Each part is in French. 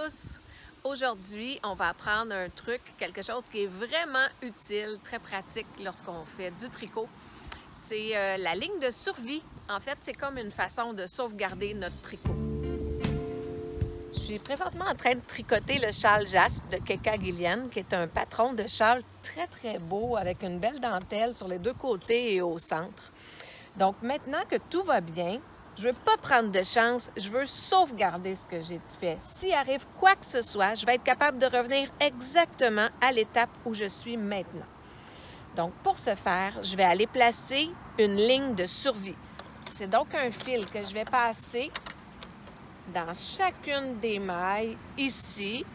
tous! Aujourd'hui, on va apprendre un truc, quelque chose qui est vraiment utile, très pratique lorsqu'on fait du tricot. C'est la ligne de survie. En fait, c'est comme une façon de sauvegarder notre tricot. Je suis présentement en train de tricoter le châle Jaspe de Keka Gillian, qui est un patron de châle très beau avec une belle dentelle sur les deux côtés et au centre. Donc maintenant que tout va bien, je ne veux pas prendre de chance, je veux sauvegarder ce que j'ai fait. S'il arrive quoi que ce soit, je vais être capable de revenir exactement à l'étape où je suis maintenant. Donc pour ce faire, je vais aller placer une ligne de survie. C'est donc un fil que je vais passer dans chacune des mailles ici.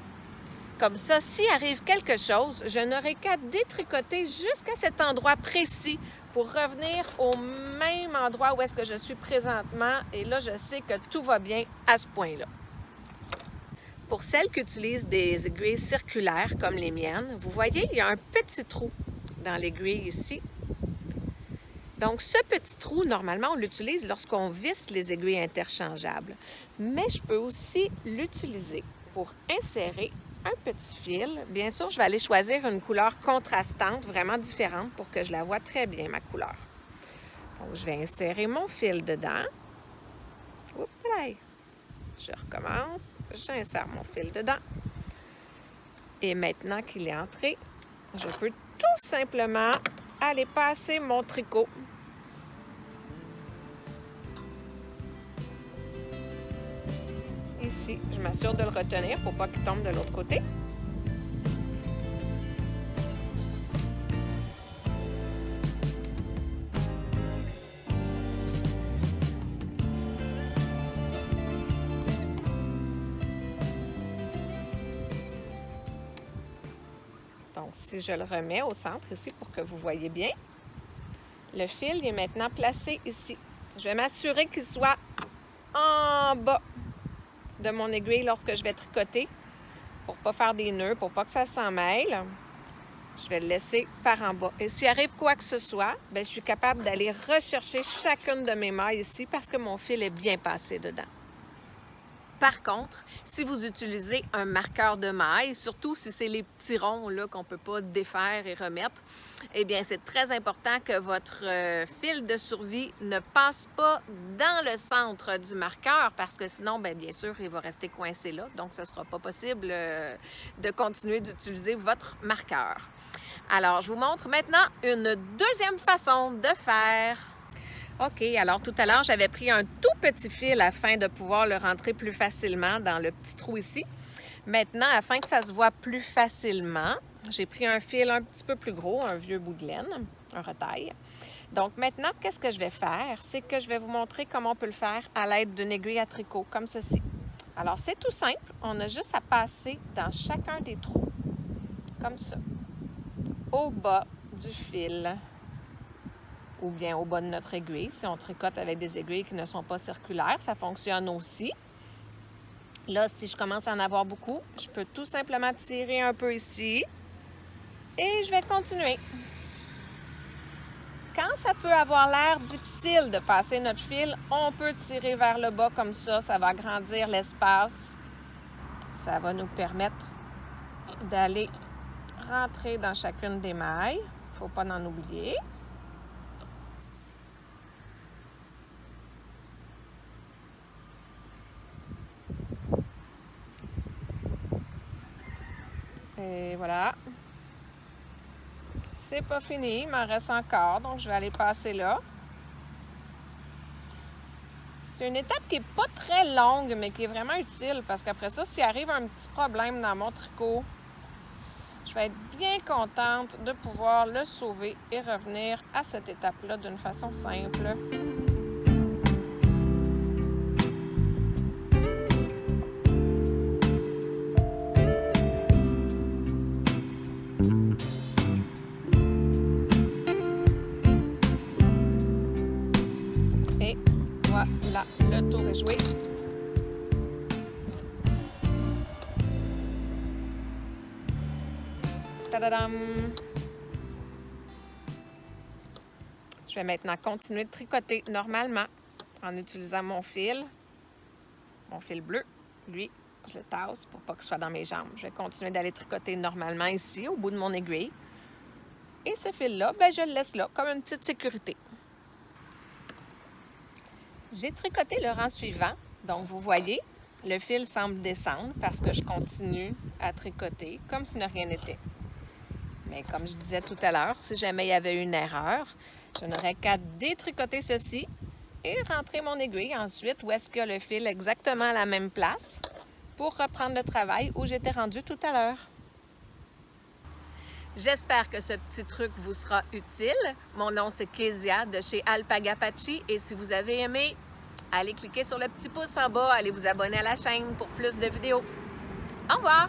Comme ça, s'il arrive quelque chose, je n'aurai qu'à détricoter jusqu'à cet endroit précis pour revenir au même endroit où est-ce que je suis présentement. Et là, je sais que tout va bien à ce point-là. Pour celles qui utilisent des aiguilles circulaires comme les miennes, vous voyez, il y a un petit trou dans l'aiguille ici. Donc, ce petit trou, normalement, on l'utilise lorsqu'on visse les aiguilles interchangeables. Mais je peux aussi l'utiliser pour insérer un petit fil. Bien sûr, je vais aller choisir une couleur contrastante, vraiment différente, pour que je la vois très bien, ma couleur. Donc, je vais insérer mon fil dedans. Oups, là. Je recommence. J'insère mon fil dedans. Et maintenant qu'il est entré, je peux tout simplement aller passer mon tricot. Ici, je m'assure de le retenir pour pas qu'il tombe de l'autre côté. Donc, si je le remets au centre ici pour que vous voyez bien, le fil est maintenant placé ici. Je vais m'assurer qu'il soit en bas de mon aiguille lorsque je vais tricoter pour ne pas faire des nœuds, pour pas que ça s'en mêle. Je vais le laisser par en bas. Et s'il arrive quoi que ce soit, bien, je suis capable d'aller rechercher chacune de mes mailles ici parce que mon fil est bien passé dedans. Par contre, si vous utilisez un marqueur de mailles, surtout si c'est les petits ronds là, qu'on ne peut pas défaire et remettre, eh bien, c'est très important que votre fil de survie ne passe pas dans le centre du marqueur parce que sinon, bien sûr, il va rester coincé là. Donc, ce ne sera pas possible de continuer d'utiliser votre marqueur. Alors, je vous montre maintenant une deuxième façon de faire. OK, alors tout à l'heure, j'avais pris un tout petit fil afin de pouvoir le rentrer plus facilement dans le petit trou ici. Maintenant, afin que ça se voit plus facilement, j'ai pris un fil un petit peu plus gros, un vieux bout de laine, un retail. Donc maintenant, qu'est-ce que je vais faire? C'est que je vais vous montrer comment on peut le faire à l'aide d'une aiguille à tricot, comme ceci. Alors, c'est tout simple. On a juste à passer dans chacun des trous, comme ça, au bas du fil, ou bien au bas de notre aiguille. Si on tricote avec des aiguilles qui ne sont pas circulaires, ça fonctionne aussi. Là, si je commence à en avoir beaucoup, je peux tout simplement tirer un peu ici et je vais continuer. Quand ça peut avoir l'air difficile de passer notre fil, on peut tirer vers le bas comme ça va agrandir l'espace. Ça va nous permettre d'aller rentrer dans chacune des mailles. Il ne faut pas en oublier. Et voilà. C'est pas fini, il m'en reste encore, donc je vais aller passer là. C'est une étape qui n'est pas très longue, mais qui est vraiment utile parce qu'après ça, s'il arrive un petit problème dans mon tricot, je vais être bien contente de pouvoir le sauver et revenir à cette étape-là d'une façon simple. Et voilà, le tour est joué. Tadadam! Je vais maintenant continuer de tricoter normalement en utilisant mon fil bleu. Lui Je le tasse pour pas qu'il soit dans mes jambes. Je vais continuer d'aller tricoter normalement ici, au bout de mon aiguille. Et ce fil-là, ben, je le laisse là, comme une petite sécurité. J'ai tricoté le rang suivant. Donc, vous voyez, le fil semble descendre parce que je continue à tricoter comme si de rien n'était. Mais comme je disais tout à l'heure, si jamais il y avait une erreur, je n'aurais qu'à détricoter ceci et rentrer mon aiguille ensuite où est-ce qu'il y a le fil exactement à la même place pour reprendre le travail où j'étais rendue tout à l'heure. J'espère que ce petit truc vous sera utile. Mon nom, c'est Kezia de chez Alpaga Patchy et si vous avez aimé, allez cliquer sur le petit pouce en bas, allez vous abonner à la chaîne pour plus de vidéos. Au revoir!